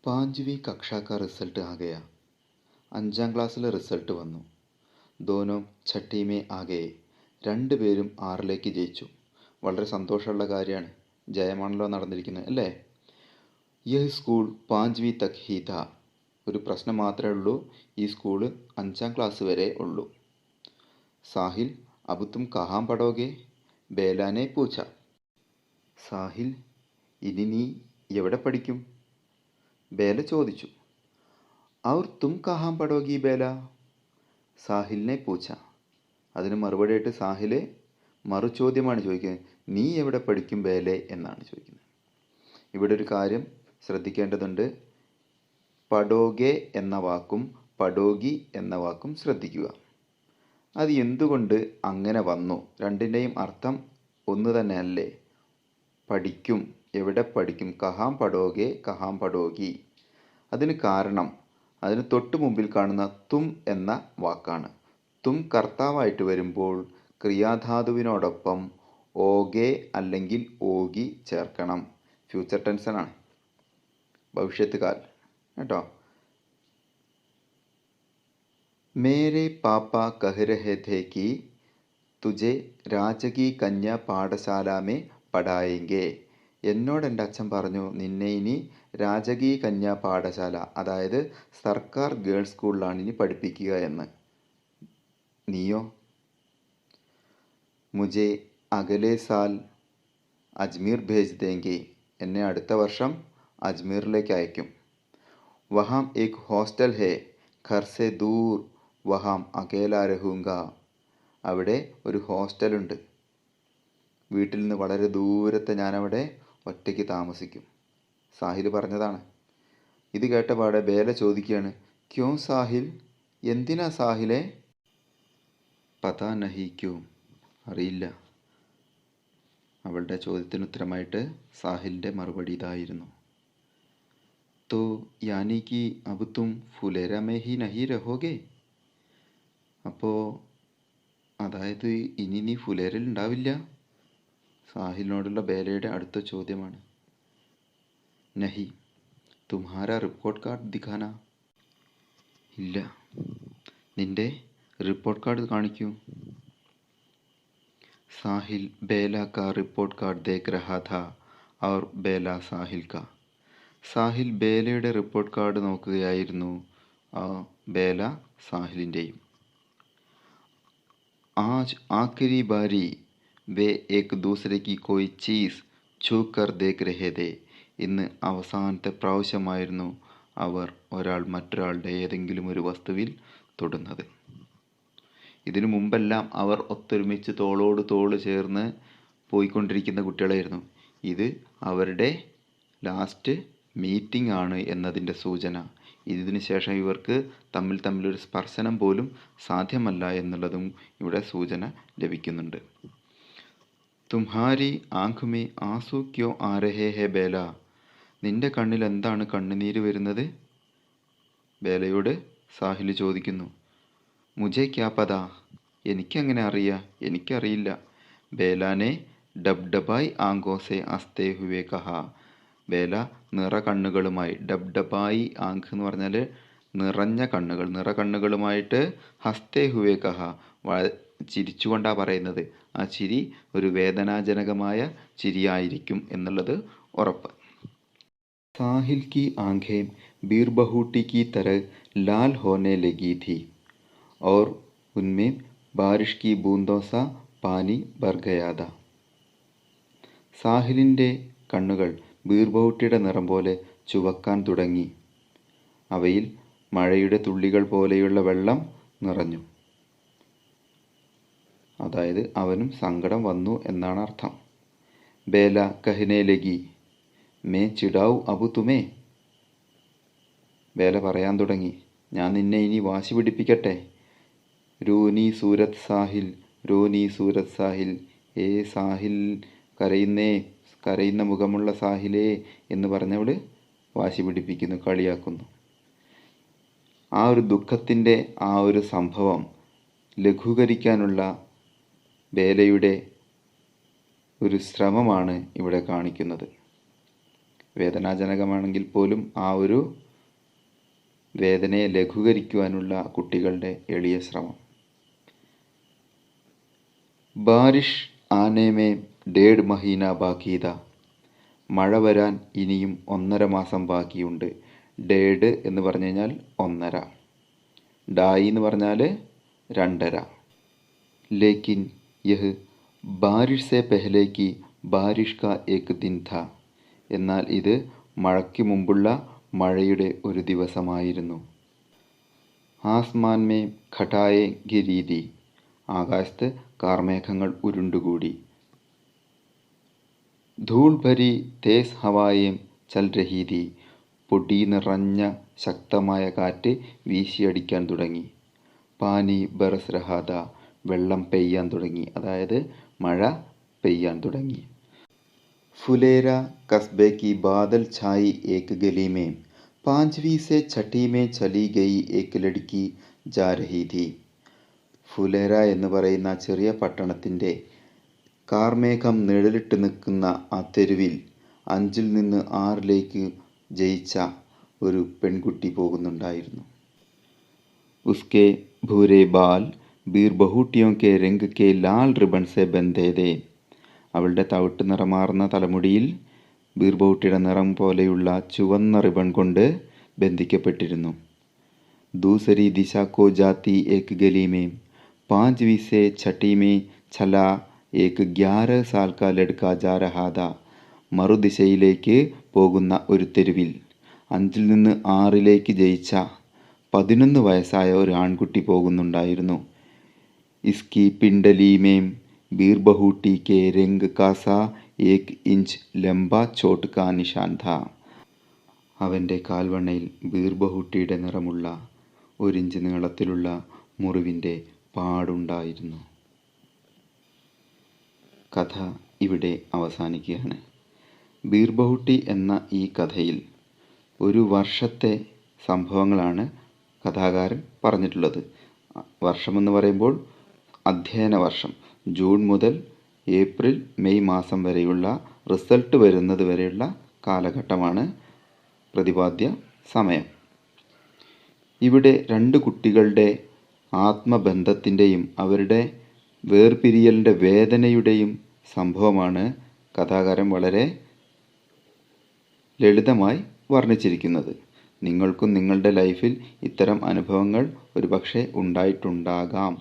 पांचवी कक्षा का रिजल्ट आ गया. 5ാം ക്ലാസ്സിലെ റിസൾട്ട് വന്നു. ദോനോ ഛട്ടി മേ ആ ഗയേ. രണ്ടുപേരും 6ലേക്ക് ജയിച്ചു. വളരെ സന്തോഷമുള്ള കാര്യമാണ്. ജയമാണല്ലോ നടന്നിരിക്കുന്നത് അല്ലേ? യഹ് സ്കൂൾ 5വീ തക് ഹി താ. ഒരു പ്രശ്നം മാത്രമേ ഉള്ളൂ, ഈ സ്കൂള് 5ാം ക്ലാസ് വരെ ഉള്ളൂ. സാഹിൽ, അബ് തും കഹാം പഠോഗെ? ബേലാനെ പൂച്ച. സാഹിൽ, ഇനി നീ എവിടെ പഠിക്കും? ബേല ചോദിച്ചു. ഔർ തും കഹാം പഠോഗി ബേല? സാഹിലിനെ പൂച്ച. അതിന് മറുപടിയായിട്ട് സാഹില് മറുചോദ്യമാണ് ചോദിക്കുന്നത്. നീ എവിടെ പഠിക്കും ബേലെ എന്നാണ് ചോദിക്കുന്നത്. ഇവിടെ ഒരു കാര്യം ശ്രദ്ധിക്കേണ്ടതുണ്ട്. പഠോഗെ എന്ന വാക്കും പഠോഗി എന്ന വാക്കും ശ്രദ്ധിക്കുക. അത് എന്തുകൊണ്ട് അങ്ങനെ വന്നു? രണ്ടിൻ്റെയും അർത്ഥം ഒന്ന് തന്നെ അല്ലേ? പഠിക്കും, എവിടെ പഠിക്കും? കഹാം പഠോഗെ, കഹാം പഠോഗി. അതിന് കാരണം അതിന് തൊട്ട് മുമ്പിൽ കാണുന്ന തും എന്ന വാക്കാണ്. തും കർത്താവായിട്ട് വരുമ്പോൾ ക്രിയാധാതുവിനോടൊപ്പം ഓകെ അല്ലെങ്കിൽ ഓഗി ചേർക്കണം. ഫ്യൂച്ചർ ടെൻസനാണ്, ഭവിഷ്യത്ത് കാൽ കേട്ടോ. മേരെ പാപ്പ കഹ് രഹേ ഥേ കി തുജെ രാജകീ കന്യാ പാഠശാല മേ പഠായെങ്കെ. എന്നോട് എൻ്റെ അച്ഛൻ പറഞ്ഞു, നിന്നെ ഇനി രാജകീയ കന്യാ പാഠശാല, അതായത് സർക്കാർ ഗേൾസ് സ്കൂളിലാണ് ഇനി പഠിപ്പിക്കുക എന്ന്. നീയോ? മുജെ അഗലേ സാൽ അജ്മീർ ഭേജ് ദേങ്കെ. എന്നെ അടുത്ത വർഷം അജ്മീറിലേക്ക് അയക്കും. വഹാം ഏക് ഹോസ്റ്റൽ ഹേ ഘർ സെ ദൂർ, വഹാം അകേലാ രഹൂങ്ക. അവിടെ ഒരു ഹോസ്റ്റലുണ്ട്, വീട്ടിൽ നിന്ന് വളരെ ദൂരത്തെ ഞാനവിടെ ഒറ്റയ്ക്ക് താമസിക്കും. സാഹിൽ പറഞ്ഞതാണ്. ഇത് കേട്ടപാടെ ബേല ചോദിക്കുകയാണ്, ക്യോ സാഹിൽ? എന്തിനാ സാഹിലെ? പതാ നഹി ക്യോ. അറിയില്ല. അവളുടെ ചോദ്യത്തിന് ഉത്തരമായിട്ട് സാഹിലിൻ്റെ മറുപടി ഇതായിരുന്നു. തോ യാനി കി അബ് തും ഫുലേര മേ ഹി നഹി രഹോഗെ. അപ്പോൾ അതായത് ഇനി നീ ഫുലേരയിൽ ഉണ്ടാവില്ല? സാഹിലിനോടുള്ള ബേലയുടെ അടുത്ത ചോദ്യമാണ്. നഹി. തുമ്ഹാര റിപ്പോർട്ട് കാർഡ് ദിഖാന. ഇല്ല, നിന്റെ റിപ്പോർട്ട് കാർഡ് കാണിക്കൂ. സാഹിൽ ബേല കാ റിപ്പോർട്ട് കാർഡ് ദേഖ് രഹാ ഥാ ഔർ ബേല സാഹിൽ കാ. സാഹിൽ ബേലയുടെ റിപ്പോർട്ട് കാർഡ് നോക്കുകയായിരുന്നു, ബേല സാഹിലിൻ്റെയും. ആജ് ആഖിരി ബാരി വേ ഏക് ദൂസരെ കി കോയി ചീസ് ഛൂ കർ ദേഖ് രഹേ ഥേ. ഇന്ന് അവസാനത്തെ പ്രാവശ്യമായിരുന്നു അവർ ഒരാൾ മറ്റൊരാളുടെ ഏതെങ്കിലും ഒരു വസ്തുവിൽ തൊടുന്നത്. ഇതിനു മുമ്പെല്ലാം അവർ ഒത്തൊരുമിച്ച് തോളോട് തോൾ ചേർന്ന് പോയിക്കൊണ്ടിരിക്കുന്ന കുട്ടികളായിരുന്നു. ഇത് അവരുടെ ലാസ്റ്റ് മീറ്റിംഗ് ആണ് എന്നതിൻ്റെ സൂചന. ഇതിനു ശേഷം ഇവർക്ക് തമ്മിലൊരു സ്പർശനം പോലും സാധ്യമല്ല എന്നുള്ളതും ഇവിടെ സൂചന ലഭിക്കുന്നുണ്ട്. തുമ്ഹാരി ആങ്ക് മേ ആസു ക്യോ ആ രഹേ ഹേ ബേല. നിന്റെ കണ്ണിൽ എന്താണ് കണ്ണുനീര് വരുന്നത്? ബേലയോട് സാഹിൽ ചോദിക്കുന്നു. മുജെ ക്യാ പതാ. എനിക്കെങ്ങനെ അറിയാം? എനിക്കറിയില്ല. ബേലാനെ ഡബ് ഡബായി ആങ്കോസെ അസ്തേ ഹുവേ കഹാ. ബേല നിറ കണ്ണുകളുമായി, ഡബ് ഡബായി ആങ്ക് എന്ന് പറഞ്ഞാൽ നിറഞ്ഞ കണ്ണുകൾ, നിറ കണ്ണുകളുമായിട്ട് ഹസ്തേ ഹുവേ കഹ, ചിരിച്ചുകൊണ്ടാണ് പറയുന്നത്. ആ ചിരി ഒരു വേദനാജനകമായ ചിരിയായിരിക്കും എന്നുള്ളത് ഉറപ്പ്. സാഹിൽ की आंखें बीरबहूटी की तरह लाल होने लगी थी और उनमें बारिश की बूंदों सा पानी भर गया था. സാഹിലിൻ്റെ കണ്ണുകൾ ബീർബഹുട്ടിയുടെ നിറം പോലെ ചുവക്കാൻ തുടങ്ങി. അവയിൽ മഴയുടെ തുള്ളികൾ പോലെയുള്ള വെള്ളം നിറഞ്ഞു. അതായത് അവനും സങ്കടം വന്നു എന്നാണ് അർത്ഥം. Bela Kahne ലഗി may ചിടാവു Abu തുമേ. ബേല പറയാൻ തുടങ്ങി, ഞാൻ നിന്നെ ഇനി വാശി പിടിപ്പിക്കട്ടെ. രോനി സൂരത് സാഹിൽ, രോനി സൂരത് സാഹിൽ. ഏ സാഹിൽ, കരയുന്ന മുഖമുള്ള സാഹിലേ എന്ന് പറഞ്ഞവൾ വാശി പിടിപ്പിക്കുന്നു, കളിയാക്കുന്നു. ആ ഒരു ദുഃഖത്തിൻ്റെ ആ ഒരു സംഭവം ലഘൂകരിക്കാനുള്ള ബേലയുടെ ഒരു ശ്രമമാണ് ഇവിടെ കാണിക്കുന്നത്. വേദനാജനകമാണെങ്കിൽ പോലും ആ ഒരു വേദനയെ ലഘൂകരിക്കുവാനുള്ള കുട്ടികളുടെ എളിയ ശ്രമം. ബാരിഷ് ആനെ മേ 1.5 മഹീന ബാക്കീത. മഴ വരാൻ ഇനിയും 1.5 മാസം ബാക്കിയുണ്ട്. 1.5 എന്ന് പറഞ്ഞു കഴിഞ്ഞാൽ 1.5, ഡായി എന്ന് പറഞ്ഞാൽ 2.5. ലേക്കിൻ യഹ് ബാരിഷ് സെ പെഹ്ലെ കി ബാരിഷ് കാ ഏക് ദിൻ ഥാ. എന്നാൽ ഇത് മഴയ്ക്ക് മുമ്പുള്ള മഴയുടെ ഒരു ദിവസമായിരുന്നു. ആസ്മാൻ മേ ഘടായെ ഗിരി തി. ആകാശത്ത് കാർമേഘങ്ങൾ ഉരുണ്ടുകൂടി. ധൂൾ ഭരി തേസ് ഹവായേം ചൽ രഹി തി. പൊടി നിറഞ്ഞ ശക്തമായ കാറ്റ് വീശിയടിക്കാൻ തുടങ്ങി. പാനി ബറസ് രഹാദ. വെള്ളം പെയ്യാൻ തുടങ്ങി, അതായത് മഴ പെയ്യാൻ തുടങ്ങി. ഫുലേര കസ്ബെ की बादल छाई एक गली में 5वीं से 6वीं में चली गई एक लड़की जा रही थी. ഫുലേര എന്ന് പറയുന്ന ചെറിയ പട്ടണത്തിൻ്റെ കാർമേഘം നിഴലിട്ട് നിൽക്കുന്ന ആ തെരുവിൽ 5ൽ നിന്ന് 6ലേക്ക് ജയിച്ച ഒരു പെൺകുട്ടി പോകുന്നുണ്ടായിരുന്നു. ഉസ്കെ ഭൂരെ ബാൽ ബീർ ബഹൂട്ടിയോं के रंग के लाल रिबन से बंधे थे. അവളുടെ തവിട്ട് നിറമാർന്ന തലമുടിയിൽ ബീർബഹുട്ടിയുടെ നിറം പോലെയുള്ള ചുവന്ന റിബൺ കൊണ്ട് ബന്ധിക്കപ്പെട്ടിരുന്നു. ദൂസരി ദിശ കോ ജാത്തി ഏക് ഗലി മേ 5वीं से 6वीं में ചലാ ഏക് 11 साल का लड़का जा रहा था. മറുദിശയിലേക്ക് പോകുന്ന ഒരു തെരുവിൽ 5ൽ നിന്ന് 6ലേക്ക് ജയിച്ച 11 വയസ്സായ ഒരു ആൺകുട്ടി പോകുന്നുണ്ടായിരുന്നു. ഇസ്കി പിണ്ടലി മേം ബീർബഹൂട്ടി കെ രംഗ് കാസാ 1 ഇഞ്ച് ലംബ ചോട്ട് കാ നിഷാൻ ഥാ. അവൻ്റെ കാൽവണ്ണയിൽ ബീർബഹൂട്ടിയുടെ നിറമുള്ള 1 ഇഞ്ച് നീളത്തിലുള്ള മുറിവിൻ്റെ പാടുണ്ടായിരുന്നു. കഥ ഇവിടെ അവസാനിക്കുകയാണ്. ബീർബഹൂട്ടി എന്ന ഈ കഥയിൽ ഒരു വർഷത്തെ സംഭവങ്ങളാണ് കഥാകാരൻ പറഞ്ഞിട്ടുള്ളത്. വർഷമെന്ന് പറയുമ്പോൾ അധ്യയന വർഷം, ജൂൺ മുതൽ ഏപ്രിൽ മെയ് മാസം വരെയുള്ള റിസൾട്ട് വരുന്നത് വരെയുള്ള കാലഘട്ടമാണ് പ്രതിപാദ്യ സമയം. ഇവിടെ 2 കുട്ടികളുടെ ആത്മബന്ധത്തിൻ്റെയും അവരുടെ വേർപിരിയലിൻ്റെ വേദനയുടെയും സംഭവമാണ് കഥാകാരൻ വളരെ ലളിതമായി വർണ്ണിച്ചിരിക്കുന്നത്. നിങ്ങൾക്കും നിങ്ങളുടെ ലൈഫിൽ ഇത്തരം അനുഭവങ്ങൾ ഒരുപക്ഷെ ഉണ്ടായിട്ടുണ്ടാകാം.